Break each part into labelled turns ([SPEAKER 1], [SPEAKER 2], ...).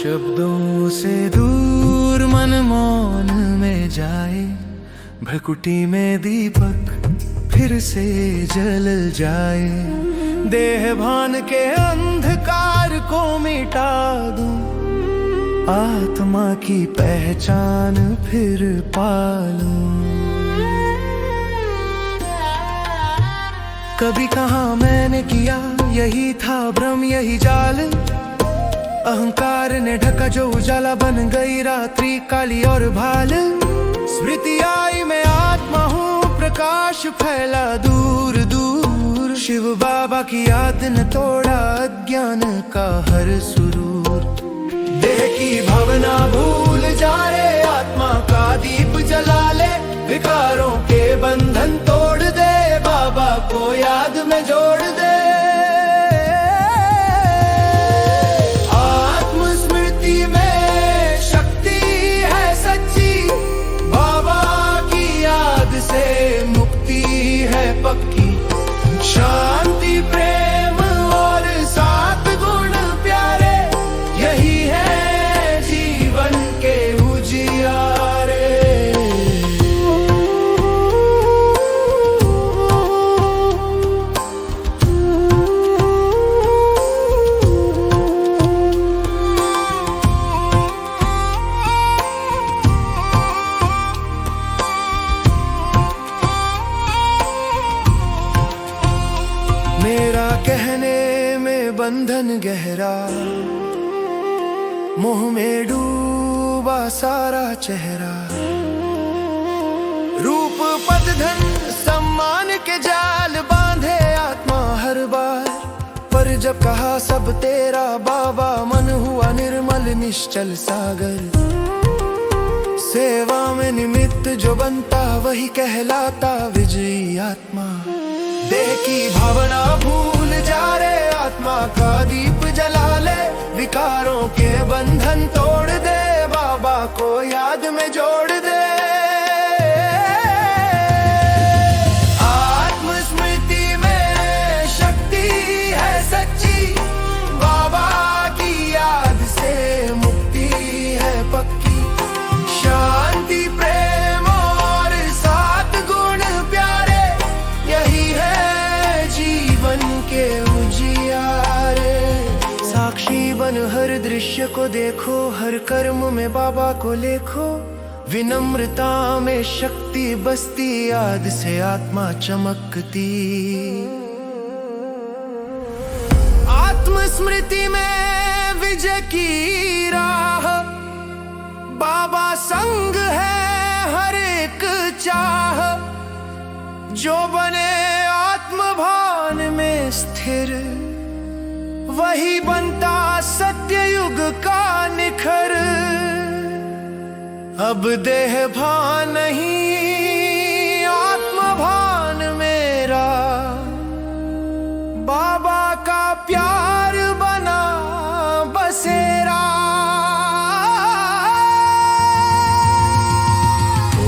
[SPEAKER 1] शब्दों से दूर मन मौन में जाए, भ्रकुटी में दीपक फिर से जल जाए। देह भान के अंधकार को मिटा दूं, आत्मा की पहचान फिर पालूं। कभी कहा मैंने किया यही था भ्रम यही जाल, अहंकार ने ढका जो उजाला, बन गई रात्रि काली और भाल। स्मृति आई मैं आत्मा हूँ, प्रकाश फैला दूर दूर। शिव बाबा की याद ने तोड़ा अज्ञान का हर सुरूर। देह की भावना भूल जा रे, आत्मा का दीप जला ले। विकारों के बंधन तोड़ दे, बाबा को याद में जोड़ दे। आत्मस्मृति में शक्ति है सच्ची, बाबा की याद से मुक्ति है पक्की। शांति प्रेम और सात गुण प्यारे, यही है जीवन के उजियारे। मेरा कहने में बंधन गहरा, मोह में डूबा सारा चेहरा। रूप पद धन सम्मान के जाल बांधे आत्मा हर बार, पर जब कहा सब तेरा बाबा, मन हुआ निर्मल निश्चल सागर। सेवा में निमित्त जो बनता, वही कहलाता विजयी आत्मा। देह की भावना भूल जा रे, आत्मा का दीप जला ले। विकारों के बंधन तोड़ दे, बाबा को याद में जोड़ दे। आत्मस्मृति में शक्ति है सच्ची, बाबा की याद से मुक्ति है पक्की। शांति प्रेम और सात गुण प्यारे, यही है जीवन के उजियारे। साक्षी बन हर दृश्य को देखो, हर कर्म में बाबा को लेखो। विनम्रता में शक्ति बसती, याद से आत्मा चमकती। आत्मस्मृति में विजय की राह, बाबा संग है हर एक चाह। जो बने आत्मभान में स्थिर, वही बनता सत्ययुग का निखर। अब देह भान नहीं आत्मभान मेरा, बाबा का प्यार बना बसेरा।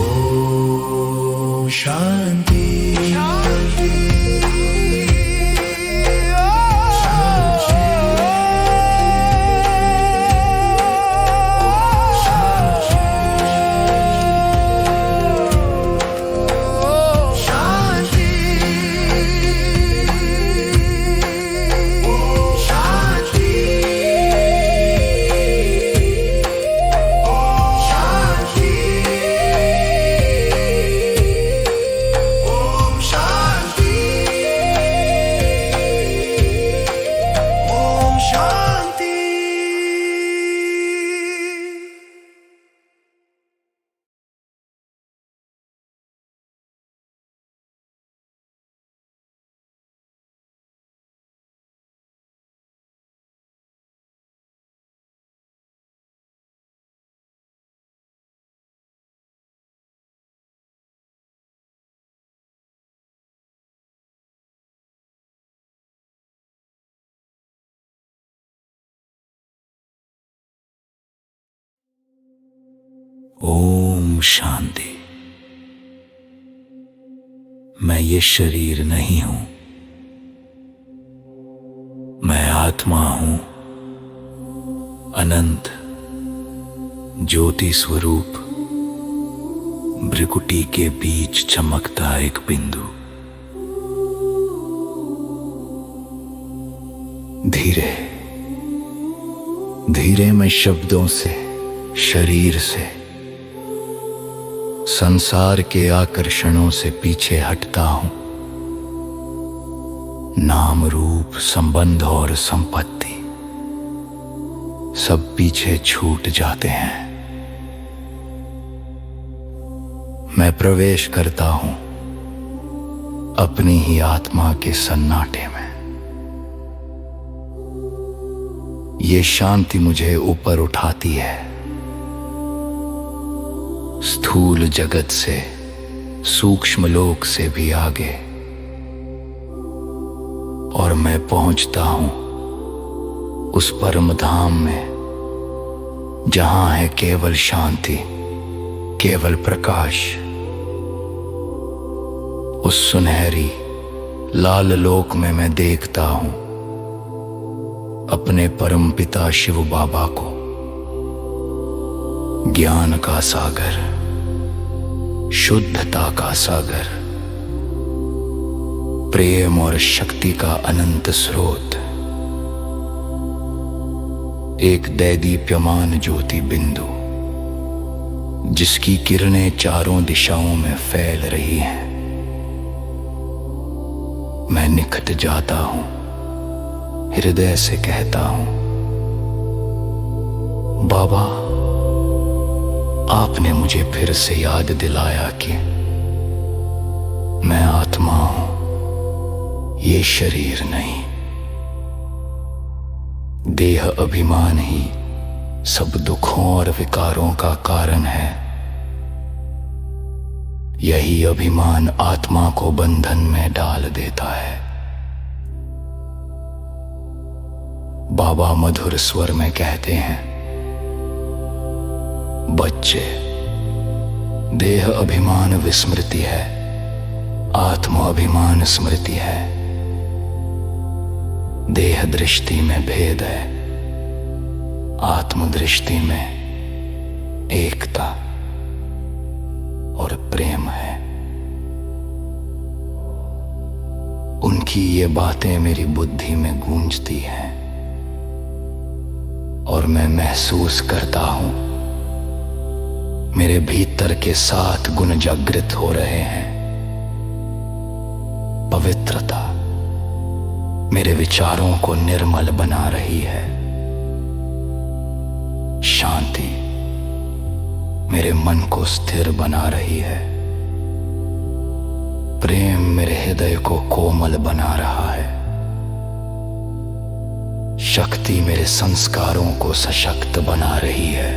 [SPEAKER 1] ओम शांति।
[SPEAKER 2] ओम शांति। मैं ये शरीर नहीं हूं, मैं आत्मा हूं, अनंत ज्योति स्वरूप भ्रिकुटी के बीच चमकता एक बिंदु। धीरे धीरे मैं शब्दों से, शरीर से, संसार के आकर्षणों से पीछे हटता हूं। नाम, रूप, संबंध और संपत्ति सब पीछे छूट जाते हैं। मैं प्रवेश करता हूं अपनी ही आत्मा के सन्नाटे में। ये शांति मुझे ऊपर उठाती है, स्थूल जगत से, सूक्ष्म लोक से भी आगे, और मैं पहुंचता हूं उस परम धाम में जहां है केवल शांति, केवल प्रकाश। उस सुनहरी लाल लोक में मैं देखता हूं अपने परम पिता शिव बाबा को। ज्ञान का सागर, शुद्धता का सागर, प्रेम और शक्ति का अनंत स्रोत, एक दैदीप्यमान ज्योति बिंदु जिसकी किरणें चारों दिशाओं में फैल रही हैं। मैं निकट जाता हूं, हृदय से कहता हूं, बाबा, आपने मुझे फिर से याद दिलाया कि मैं आत्मा हूं, ये शरीर नहीं। देह अभिमान ही सब दुखों और विकारों का कारण है। यही अभिमान आत्मा को बंधन में डाल देता है। बाबा मधुर स्वर में कहते हैं, बच्चे, देह अभिमान विस्मृति है, आत्म अभिमान स्मृति है। देह दृष्टि में भेद है, आत्म दृष्टि में एकता और प्रेम है। उनकी ये बातें मेरी बुद्धि में गूंजती हैं और मैं महसूस करता हूं मेरे भीतर के 7 गुण जागृत हो रहे हैं। पवित्रता मेरे विचारों को निर्मल बना रही है। शांति मेरे मन को स्थिर बना रही है। प्रेम मेरे हृदय को कोमल बना रहा है। शक्ति मेरे संस्कारों को सशक्त बना रही है।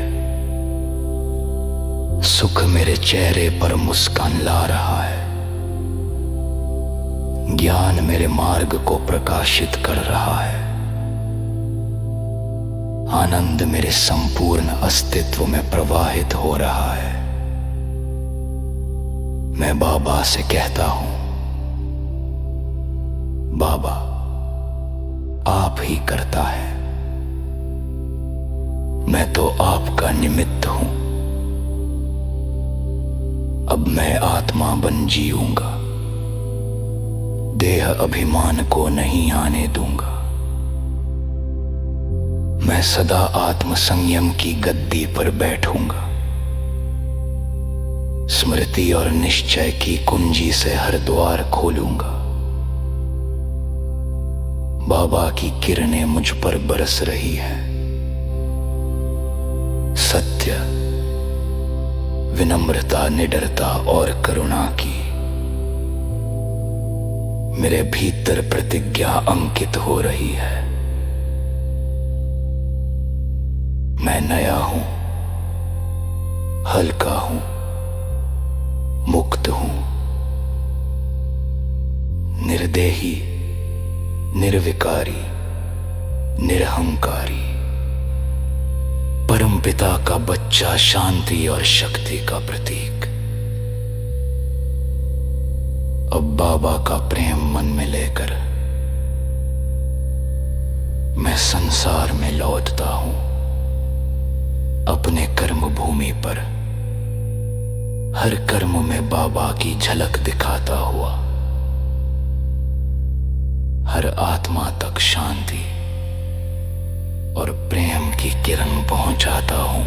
[SPEAKER 2] सुख मेरे चेहरे पर मुस्कान ला रहा है। ज्ञान मेरे मार्ग को प्रकाशित कर रहा है। आनंद मेरे संपूर्ण अस्तित्व में प्रवाहित हो रहा है। मैं बाबा से कहता हूं, बाबा, आप ही करता है, मैं तो आपका निमित्त हूं। अब मैं आत्मा बन जीऊंगा, देह अभिमान को नहीं आने दूंगा। मैं सदा आत्म संयम की गद्दी पर बैठूंगा। स्मृति और निश्चय की कुंजी से हर द्वार खोलूंगा। बाबा की किरणें मुझ पर बरस रही है। सत्य, विनम्रता, निडरता और करुणा की मेरे भीतर प्रतिज्ञा अंकित हो रही है। मैं नया हूं, हल्का हूं, मुक्त हूं, निर्देही, निर्विकारी, निरहंकारी, परमपिता का बच्चा, शांति और शक्ति का प्रतीक। अब बाबा का प्रेम मन में लेकर मैं संसार में लौटता हूं। अपने कर्म भूमि पर हर कर्म में बाबा की झलक दिखाता हुआ हर आत्मा तक शांति और प्रेम की किरण पहुंचाता हूं।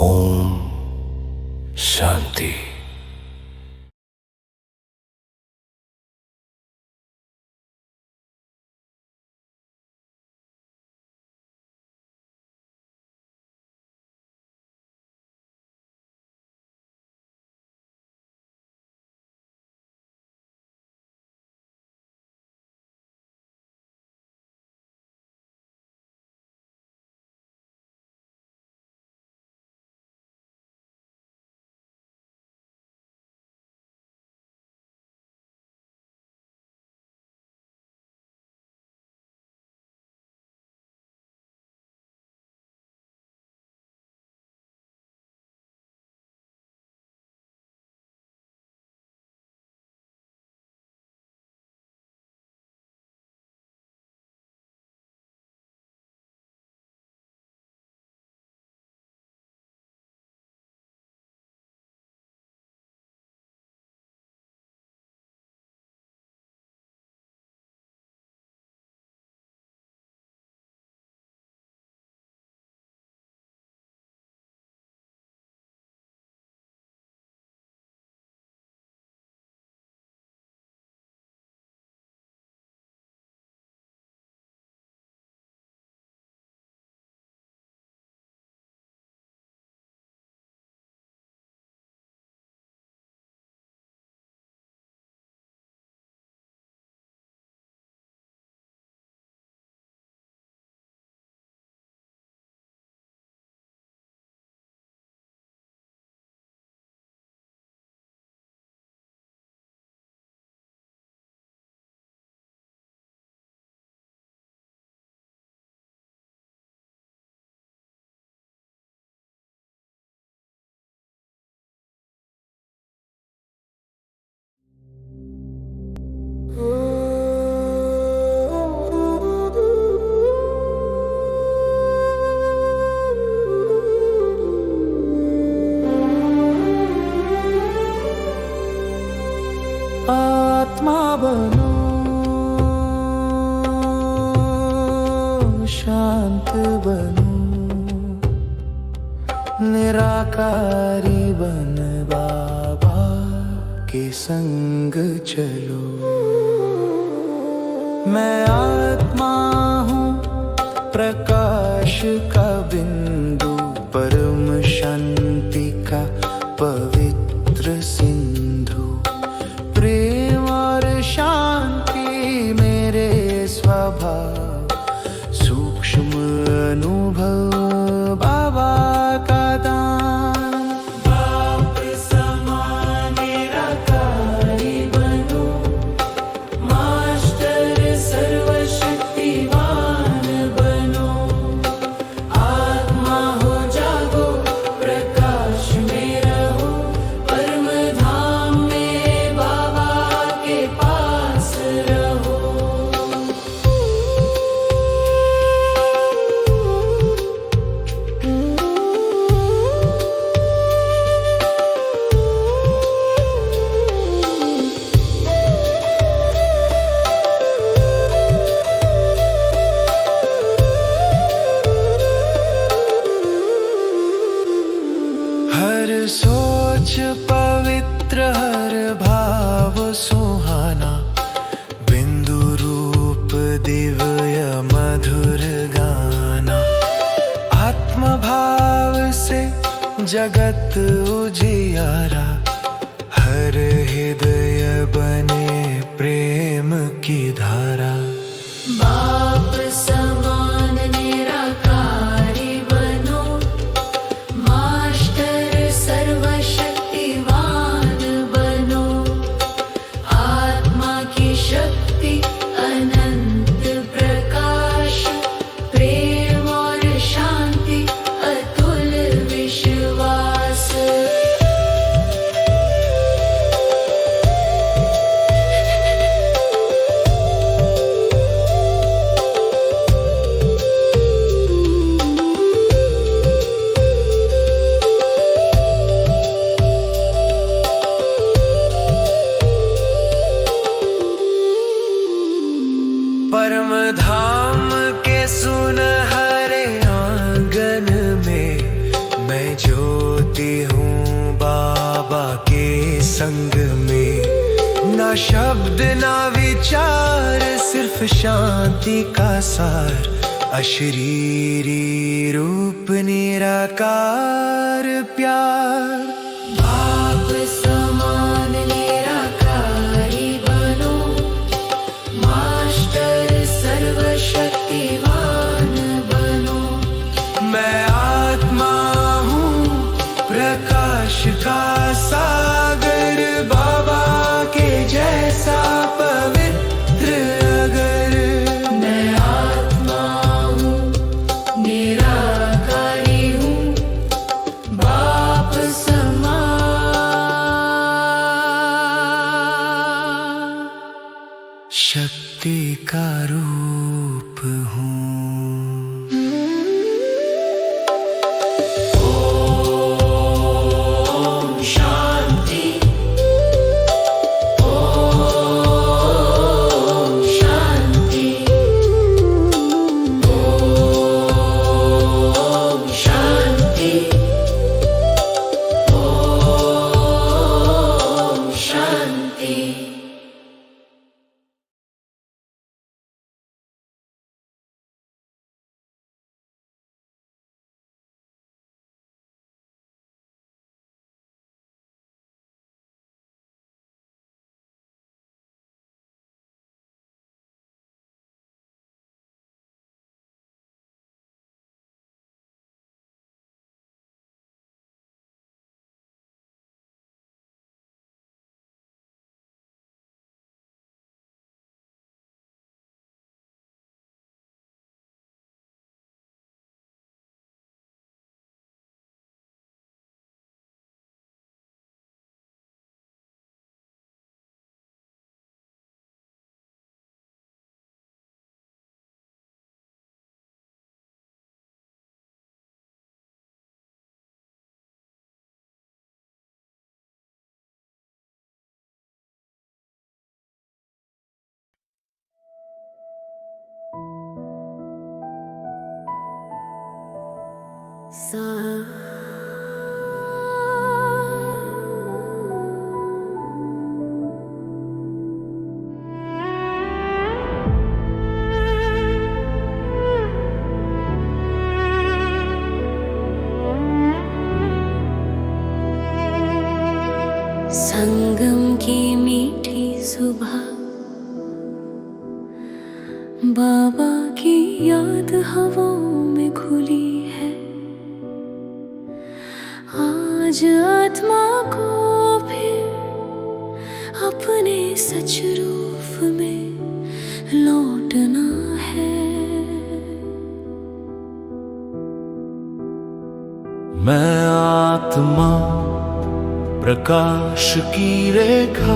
[SPEAKER 2] ओम शांति।
[SPEAKER 1] आत्मा बनो, शांत बनो, निराकारी बन बाबा के संग चलो। मैं आत्मा हूँ, प्रकाश का बिंदु, परम शांति का पवित्र सिंधु। प्रेम और शांति मेरे स्वभाव, सूक्ष्म अनुभव बाबा का दान। बाप समान निराकारी बनो, मास्टर सर्वशक्तिवान बनो। आत्मा हो जागो, प्रकाश में रहो, परम धाम में बाबा के पास रहो। हर सोच पवित्र, हर भाव सुहाना, बिंदु रूप दिव्य मधुर गाना। आत्म भाव से जगत उजियारा, हर हृदय बने प्रेम की धारा। सुनहरे आंगन में मैं ज्योति हूँ बाबा के संग में। ना शब्द ना विचार, सिर्फ शांति का सार, अशरीरी रूप निराकार प्यार।
[SPEAKER 3] बाप समान निराकारी बनो, मास्टर सर्वशक्तिवान बनो।
[SPEAKER 1] मैं आत्मा हूँ प्रकाश का सागर, बाबा के जैसा पवित्र अगर।
[SPEAKER 3] मैं आत्मा हूँ, निराकारी हूँ, बाप समान
[SPEAKER 1] शक्ति का रूप हूँ।
[SPEAKER 3] शांति, ओम शांति, ओम शांति, ओम शांति। संगम की मीठी सुबह, बाबा की याद हवाओं में खुली है। आज आत्मा को फिर अपने सच रूप में लौटना है।
[SPEAKER 1] मैं आत्मा प्रकाश की रेखा,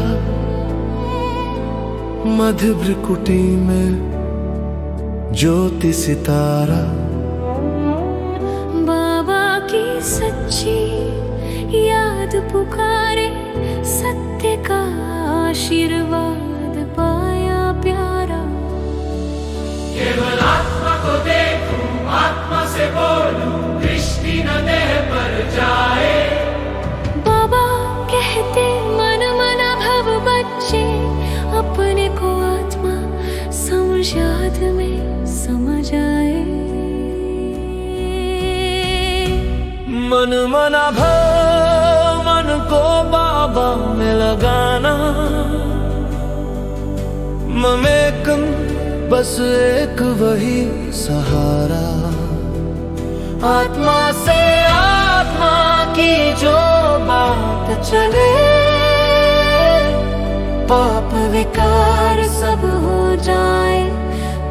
[SPEAKER 1] मध्य भ्रुकुटी में ज्योति सितारा।
[SPEAKER 3] बाबा की सच्ची याद पुकारे, सत्य का आशीर्वाद पाया प्यारा।
[SPEAKER 4] केवल आत्मा को देखूं, आत्मा से बोलूं, दृष्टि न देह पर जाए।
[SPEAKER 3] बाबा कहते मन मन भव बच्चे, अपने को आत्मा समझ याद में समझ आए।
[SPEAKER 1] मन मना भव, मन को बाबा में लगाना। ममेकम बस एक वही सहारा। आत्मा से आत्मा की जो बात चले, पाप विकार सब हो जाए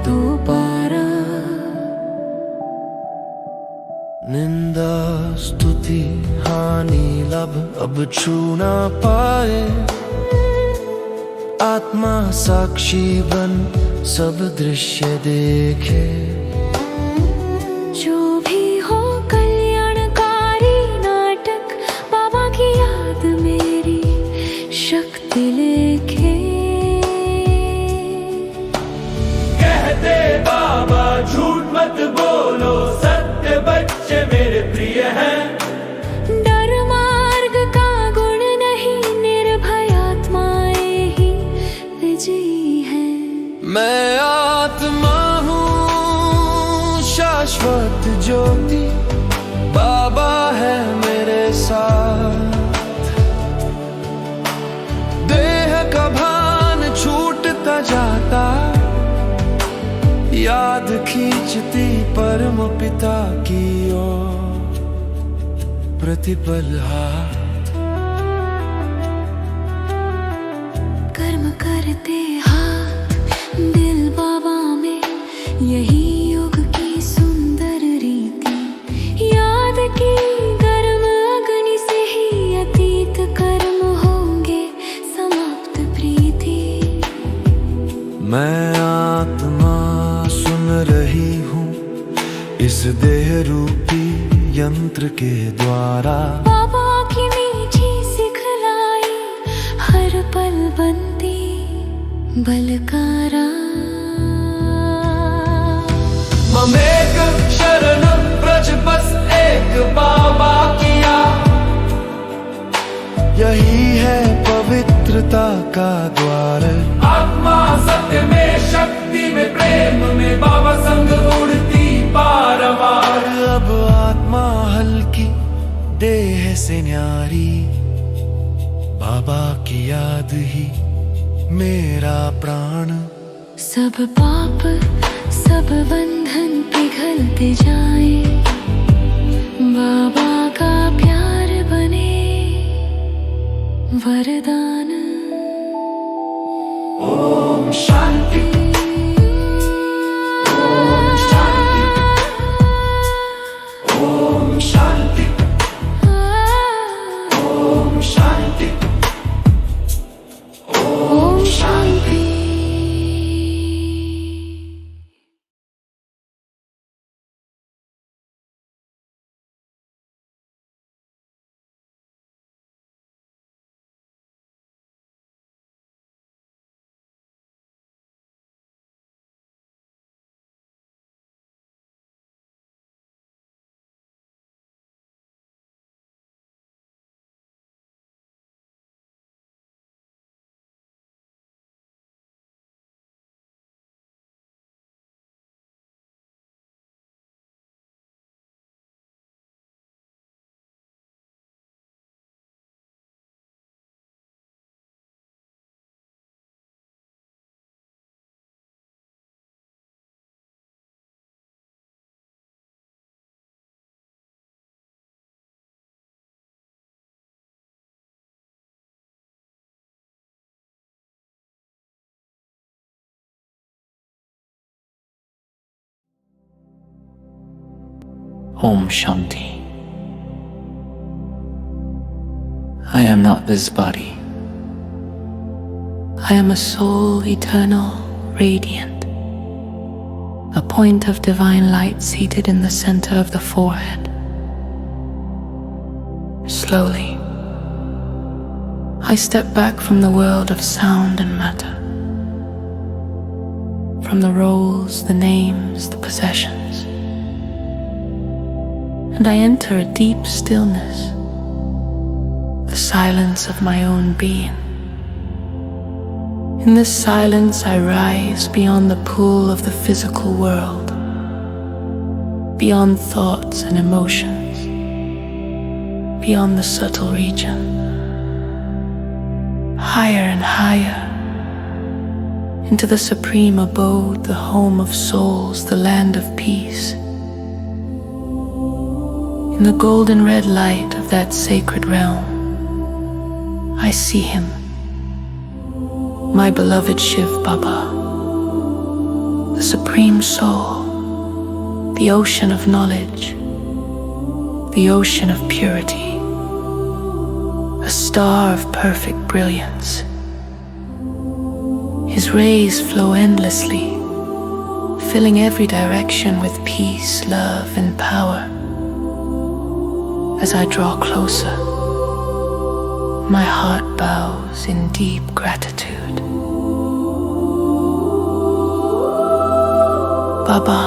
[SPEAKER 1] तू पारा। निंदा स्तुति हानि लब अब छू ना पाए। आत्मा साक्षी बन सब दृश्य देखे।
[SPEAKER 3] जो भी हो कल्याणकारी नाटक, बाबा की याद मेरी शक्ति लेके।
[SPEAKER 4] कहते बाबा झूठ
[SPEAKER 1] मैं आत्मा हूँ शाश्वत ज्योति, बाबा है मेरे साथ। देह का भान छूटता जाता, याद खींचती परम पिता की ओर प्रतिपल हाथ।
[SPEAKER 3] कर्म करते हाथ दिल बाबा में, यही योग की सुंदर रीति। याद की गर्म अग्नि से ही अतीत कर्म होंगे समाप्त प्रीति।
[SPEAKER 1] मैं आत्मा सुन रही हूँ इस देह रूपी यंत्र के द्वारा,
[SPEAKER 3] बाबा की मीठी सिखलाई हर पल बनती बलकारा।
[SPEAKER 1] ममेक शरणं ब्रज बस एक बाबा किया, यही है पवित्रता का द्वार।
[SPEAKER 4] आत्मा सत्य में, शक्ति में, प्रेम में, बाबा संग उड़ती पारवार।
[SPEAKER 1] अब आत्मा हल्की देह से न्यारी, बाबा की याद ही मेरा प्राण।
[SPEAKER 3] सब पाप सब बंधन पिघलते जाए, बाबा का प्यार बने वरदान।
[SPEAKER 4] Om Shanti, Om Shanti, Om Shanti, Om Shanti,
[SPEAKER 3] Om Shanti.
[SPEAKER 2] Om Shanti. I am not this body. I am a soul eternal, radiant, a point of divine light seated in the center of the forehead. Slowly, I step back from the world of sound and matter, from the roles, the names, the possessions, and I enter a deep stillness, the silence of my own being. In this silence I rise beyond the pull of the physical world, beyond thoughts and emotions, beyond the subtle region, higher and higher, into the supreme abode, the home of souls, the land of peace. In the golden red light of that sacred realm, I see him, my beloved Shiv Baba, the supreme soul, the ocean of knowledge, the ocean of purity, a star of perfect brilliance. His rays flow endlessly, filling every direction with peace, love, and power. As I draw closer, my heart bows in deep gratitude. Baba,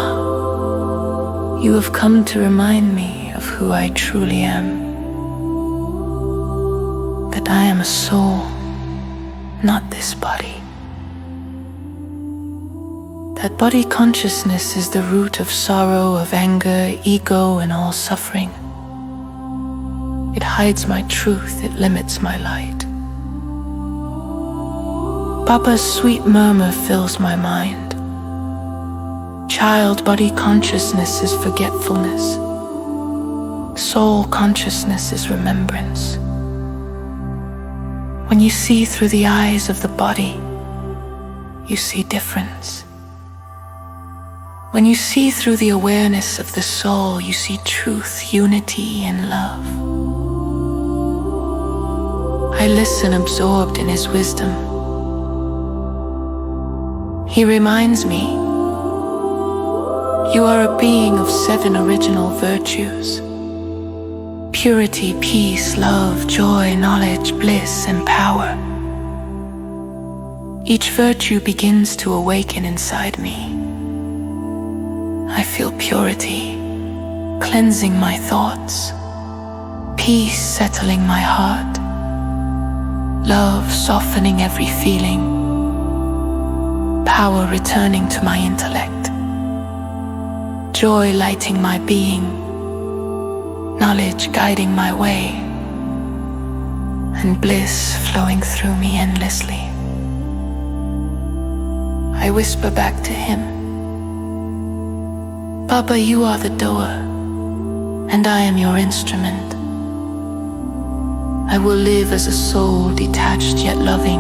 [SPEAKER 2] you have come to remind me of who I truly am. That I am a soul, not this body. that body consciousness is the root of sorrow, of anger, ego, and all suffering. It hides my truth, it limits my light. Baba's sweet murmur fills my mind. Child body consciousness is forgetfulness. Soul consciousness is remembrance. When you see through the eyes of the body, you see difference. When you see through the awareness of the soul, you see truth, unity, and love. I listen absorbed in his wisdom. He reminds me, you are a being of 7 original virtues: purity, peace, love, joy, knowledge, bliss, and power. Each virtue begins to awaken inside me. I feel purity cleansing my thoughts, peace settling my heart, love softening every feeling, power returning to my intellect, joy lighting my being, knowledge guiding my way, and bliss flowing through me endlessly. I whisper back to him, Baba, you are the doer, and I am your instrument. I will live as a soul detached yet loving.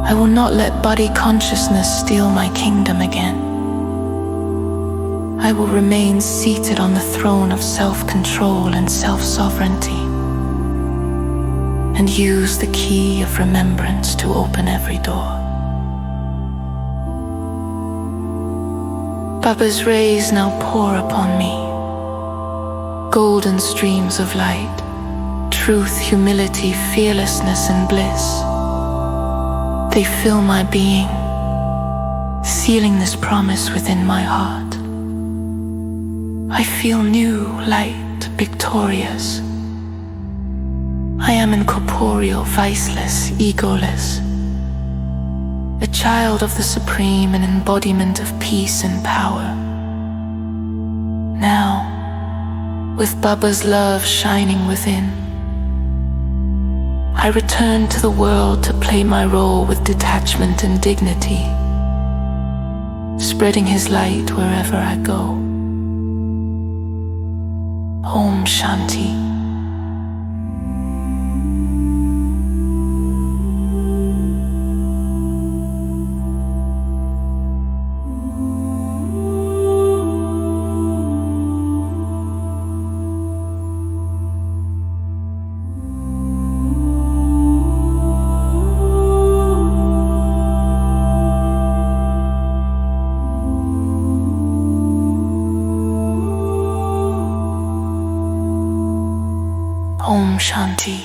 [SPEAKER 2] I will not let body consciousness steal my kingdom again. I will remain seated on the throne of self-control and self-sovereignty, and use the key of remembrance to open every door. Baba's rays now pour upon me, golden streams of light, truth, humility, fearlessness, and bliss. They fill my being, sealing this promise within my heart. I feel new, light, victorious. I am incorporeal, viceless, egoless, a child of the Supreme, an embodiment of peace and power. Now, with Baba's love shining within, I return to the world to play my role with detachment and dignity, spreading his light wherever I go. Om Shanti. Om Shanti.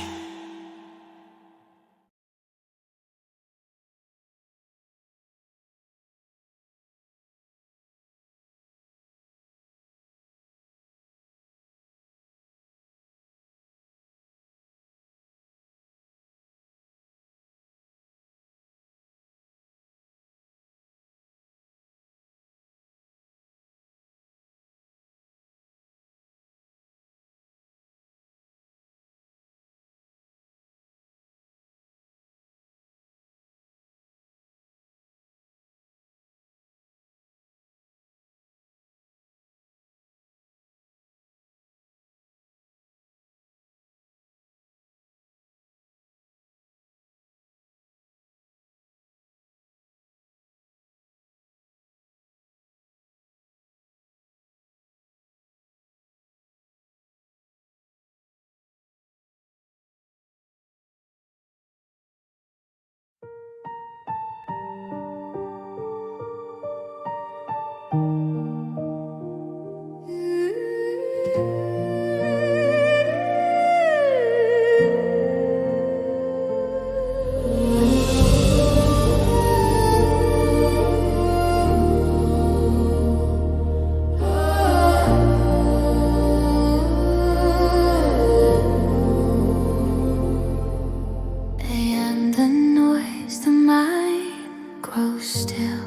[SPEAKER 2] And the noise, the mind grows still.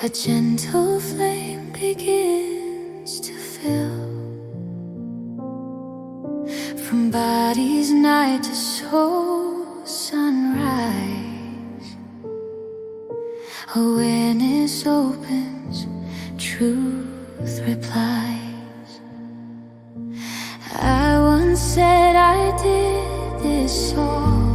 [SPEAKER 3] A gentle flame begins to fill from body's night to soul sunrise. Awareness opens, truth replies. I once said I did this all,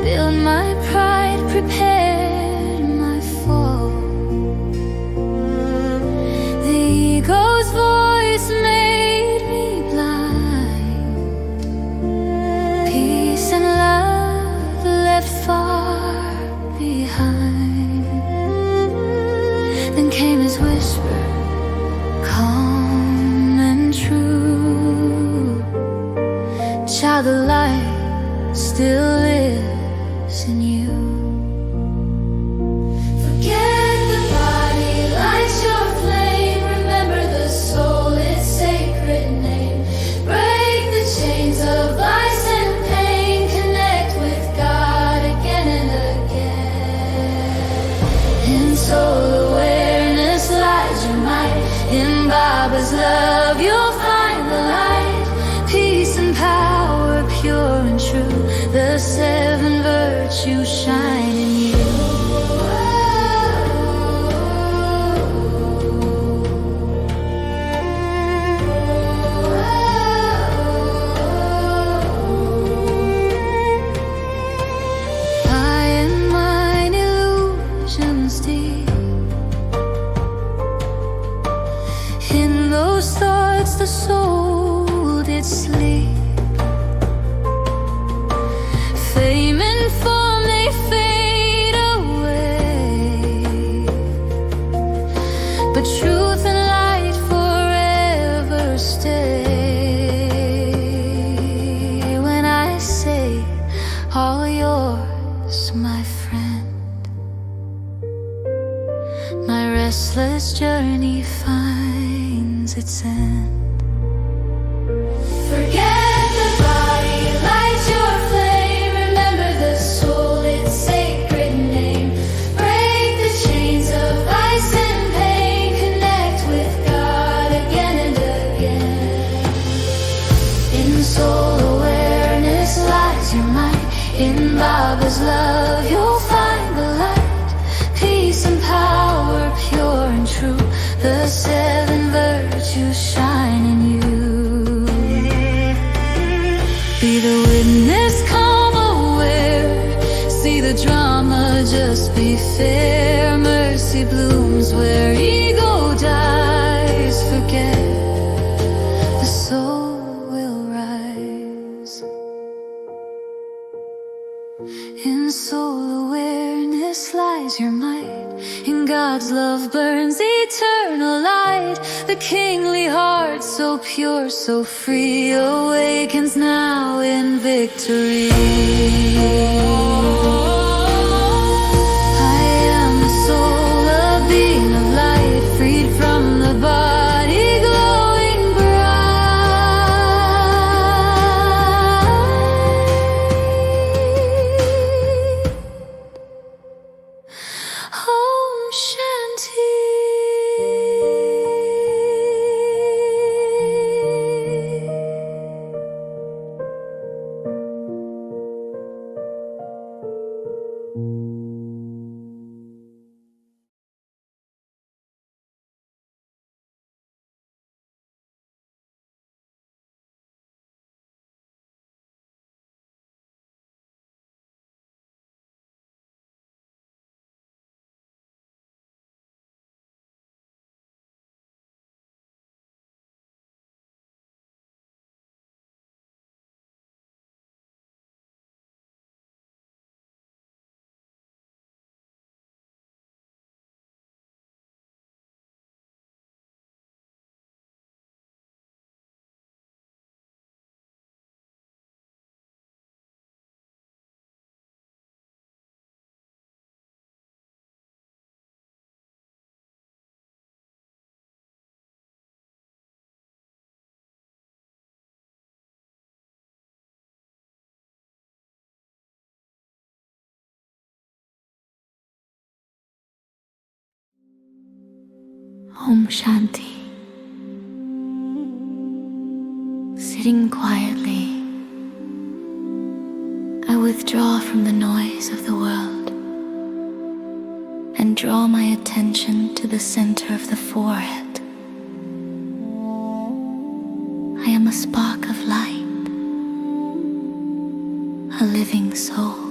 [SPEAKER 3] build my pride, prepared my fall. The ego's voice made me blind. Peace and love left far behind. Then came his whisper, calm and true. Child, the light still lives in you. Forget the body, light your flame. Remember the soul, its sacred name. Break the chains of vice and pain. Connect with God again and again. In soul awareness lies your might. In Baba's love you'll find the light. Peace and power, pure and true. The seven virtues shine in you. I and mine illusions deep. In those thoughts the soul did sleep. Fame and form, they fade away, but truth and light forever stay. When I say all yours, my friend, my restless journey finds its end. Forget the body, light your flame. Remember the soul, its sacred name. Break the chains of vice and pain. Connect with God again and again. In soul awareness lies your might. In Baba's love you'll find the light. Peace and power, pure and true. The seven virtues shine in you. Be the witness, calm aware. See the drama, just be fair. Mercy blooms where ego dies. Forget, the soul will rise. In soul awareness lies your might. In God's love burns eternal light. The kingly heart, so pure, so free, awakens now in victory. I am the soul, a being of light, freed from the body, glowing bright. Om Shanti.
[SPEAKER 2] Om Shanti. Sitting quietly, I withdraw from the noise of the world and draw my attention to the center of the forehead. I am a spark of light, a living soul.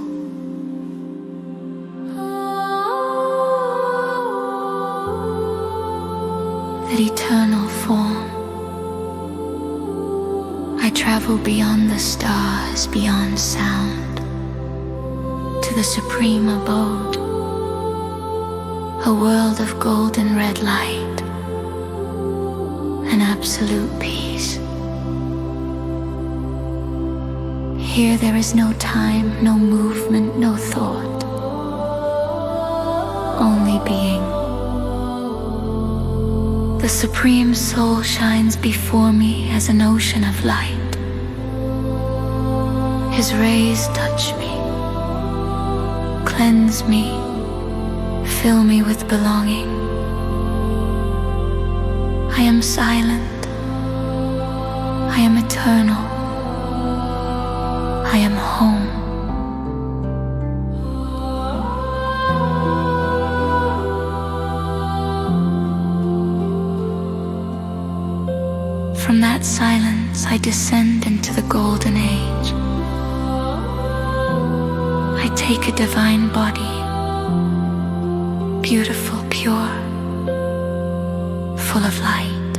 [SPEAKER 2] That eternal form, I travel beyond the stars, beyond sound, to the supreme abode, a world of golden red light, an absolute peace. Here there is no time, no movement, no thought, only being. The Supreme Soul shines before me as an ocean of light. His rays touch me, cleanse me, fill me with belonging. I am silent, I am eternal, I am home. From that silence, I descend into the golden age. I take a divine body, beautiful, pure, full of light.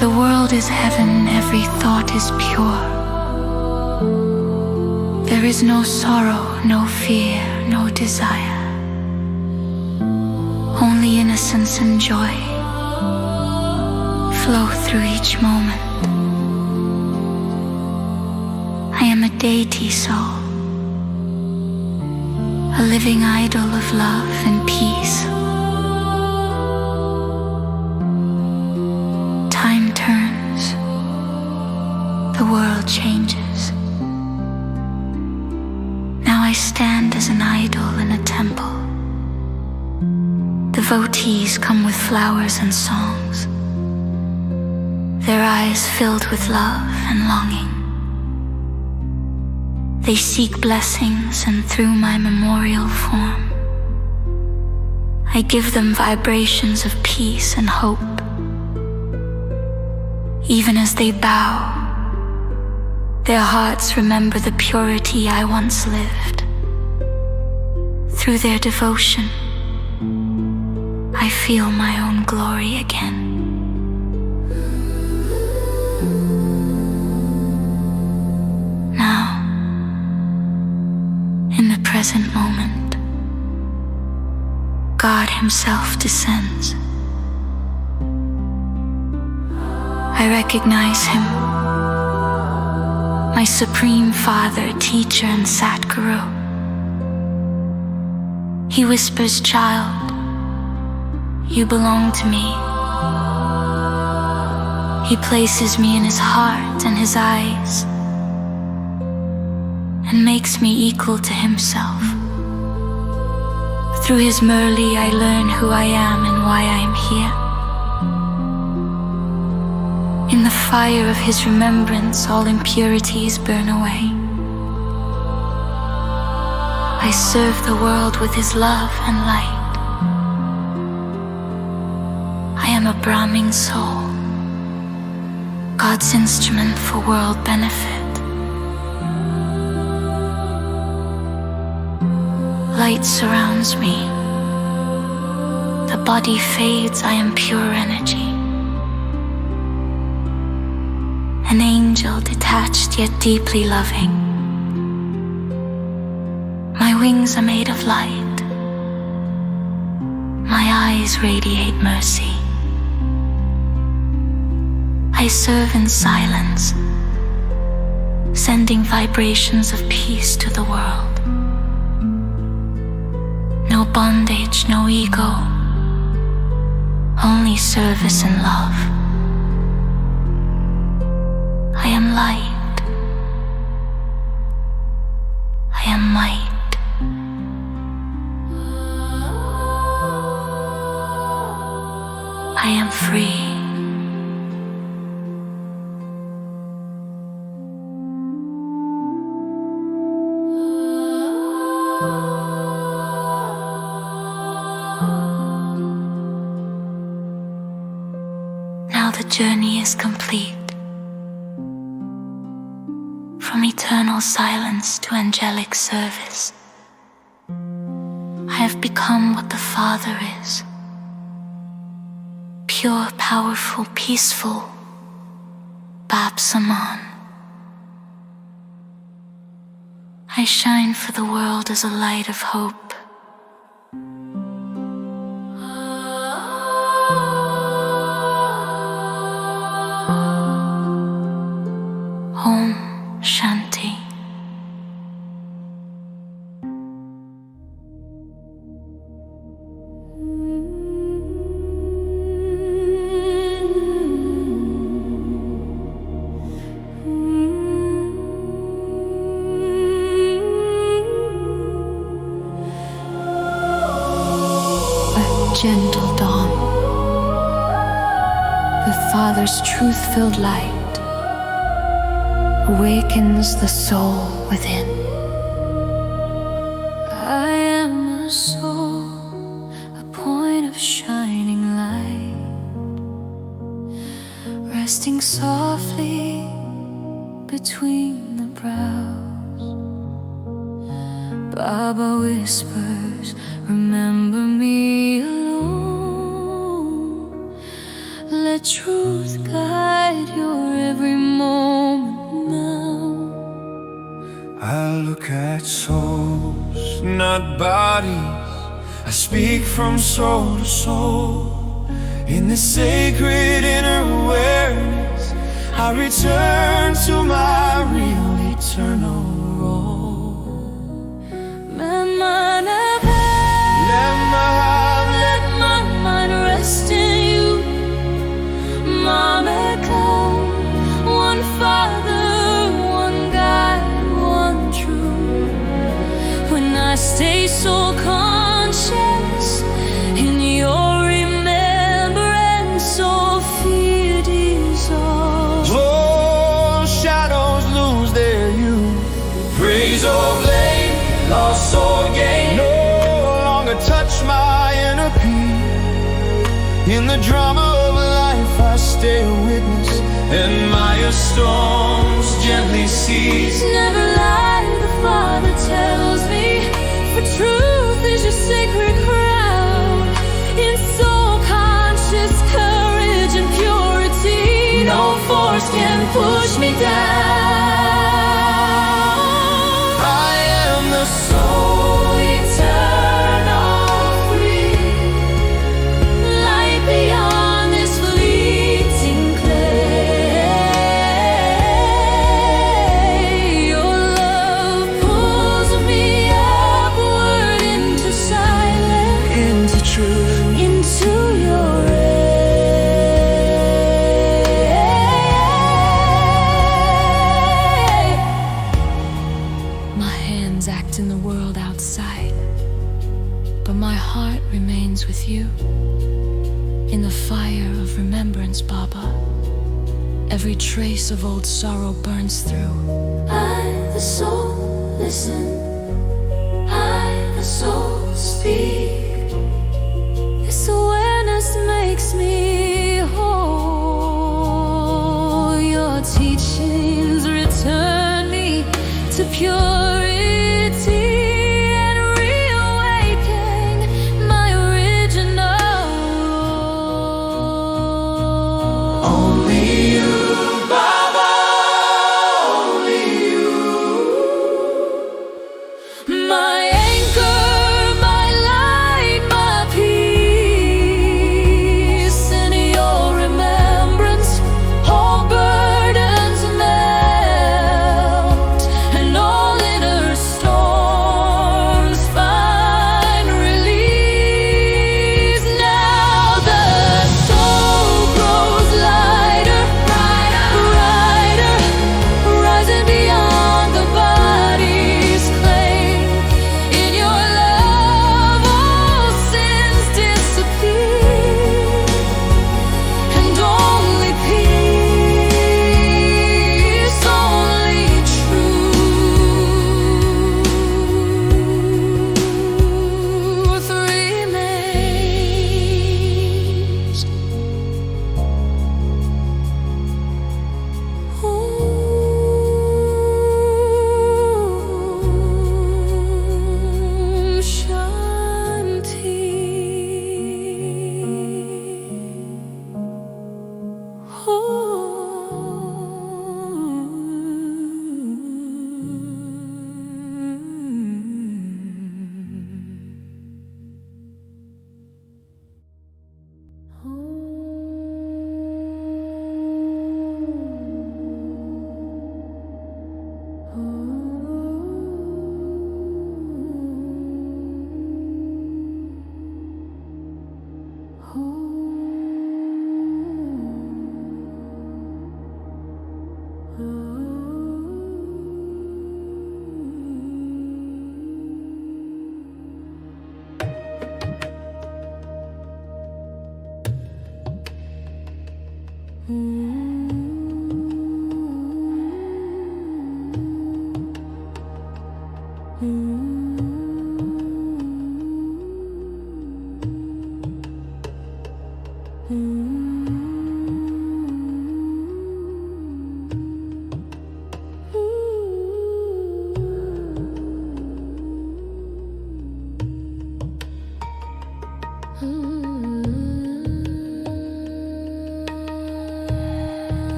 [SPEAKER 2] The world is heaven, every thought is pure. There is no sorrow, no fear, no desire, only innocence and joy flow through each moment. I am a deity soul, a living idol of love and peace. Time turns, the world changes. Now I stand as an idol in a temple. Devotees come with flowers and songs, their eyes filled with love and longing. They seek blessings, and through my memorial form, I give them vibrations of peace and hope. Even as they bow, their hearts remember the purity I once lived. Through their devotion, I feel my own glory again. Now, in the present moment, God Himself descends. I recognize Him, my Supreme Father, Teacher, and Satguru. He whispers, "Child, you belong to me." He places me in His heart and His eyes, and makes me equal to Himself. Through His Murli, I learn who I am and why I am here. In the fire of His remembrance, all impurities burn away. I serve the world with His love and light. I am a Brahmin soul, God's instrument for world benefit. Light surrounds me. The body fades, I am pure energy. An angel detached yet deeply loving. My wings are made of light. My eyes radiate mercy. I serve in silence, sending vibrations of peace to the world. No bondage, no ego, only service and love. I am light. I am might. I am might. is complete. From eternal silence to angelic service, I have become what the Father is. Pure, powerful, peaceful Bab Saman. I shine for the world as a light of hope. Om Shanti. Gentle dawn, the Father's truth-filled light awakens the soul within. I am a soul, a point of shining light, resting softly between the brows. Baba whispers, remember me alone. Let truth guide your every moment now.
[SPEAKER 1] I look at souls, not bodies. I speak from soul to soul. In this sacred inner awareness, I return to my real eternal role.
[SPEAKER 2] Let my mind rest in you. Mama, come, one Father, one God, one truth. When I stay so conscious in your remembrance, all fear dissolves.
[SPEAKER 1] Oh, shadows lose their youth. Praise or blame, loss or gain, no longer touch my inner peace. In the drama of life I stay a witness, and my storms gently cease.
[SPEAKER 2] Never lie, the Father tells me, for truth is your sacred crown. In soul conscious courage and purity, no force can push me down.
[SPEAKER 1] I am the soul,
[SPEAKER 2] eternal, free, light beyond this fleeting clay. Your love pulls me upward into silence,
[SPEAKER 1] into truth,
[SPEAKER 2] into your ray. My hands act in the world outside, but my heart remains with you. In the fire of remembrance, Baba, every trace of old sorrow burns through. I, the soul, listen. I, the soul, speak. This awareness makes me whole. Your teachings return me to purity and reawaken my original.
[SPEAKER 1] only you, Baba, only you.
[SPEAKER 2] My anchor, my light, my peace. In your remembrance, all burdens melt, and all in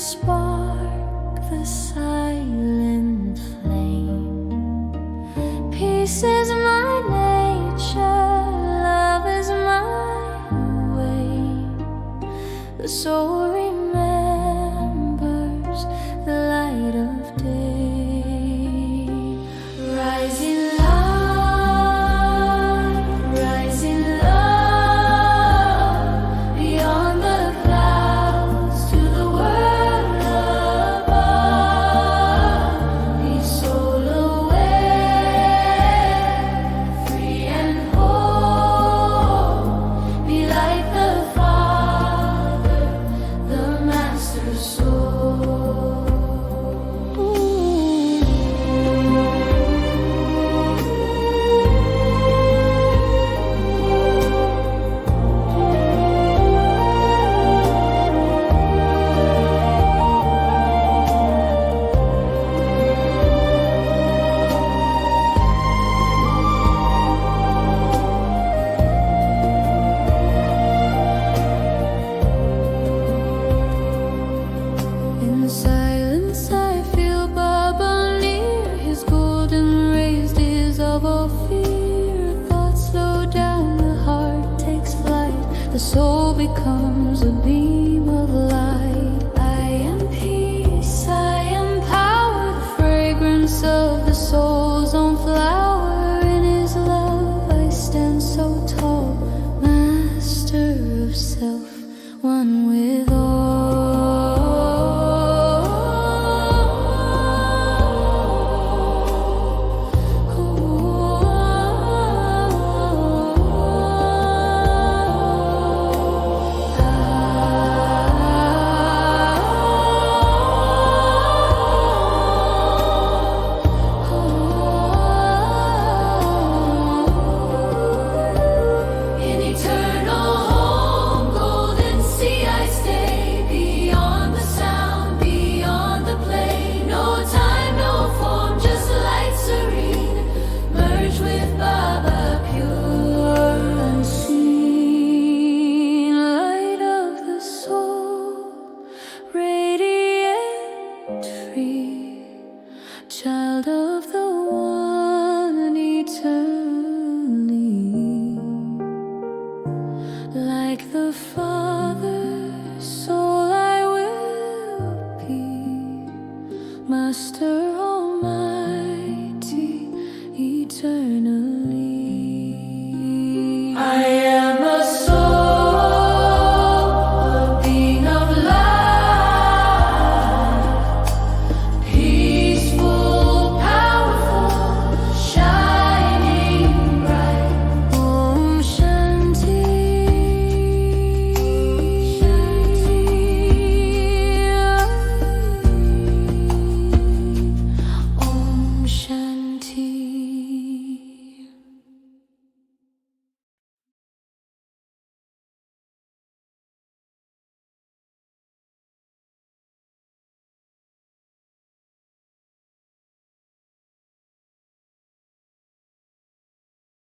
[SPEAKER 3] spark, the silent flame. Peace is my nature, love is my way. The soul remembers the light of day. Rising light, rising love, beyond the clouds to the world above. Be soul aware, free and whole. Be like the Father, the Master's soul. In silence I feel Baba near. His golden rays dissolve all fear. Thoughts slow down, the heart takes flight. The soul becomes a beam of light. I am peace, I am power. The fragrance of the soul's own flower. In his love I stand so tall. Master of self, one with in eternal home, golden sea I stay. Beyond the sound, beyond the play. No time, no form, just light serene. Merge with Baba, pure, unseen. Light of the soul, radiant, free. Child of the one eternally. Like the Father, soul I will be, Master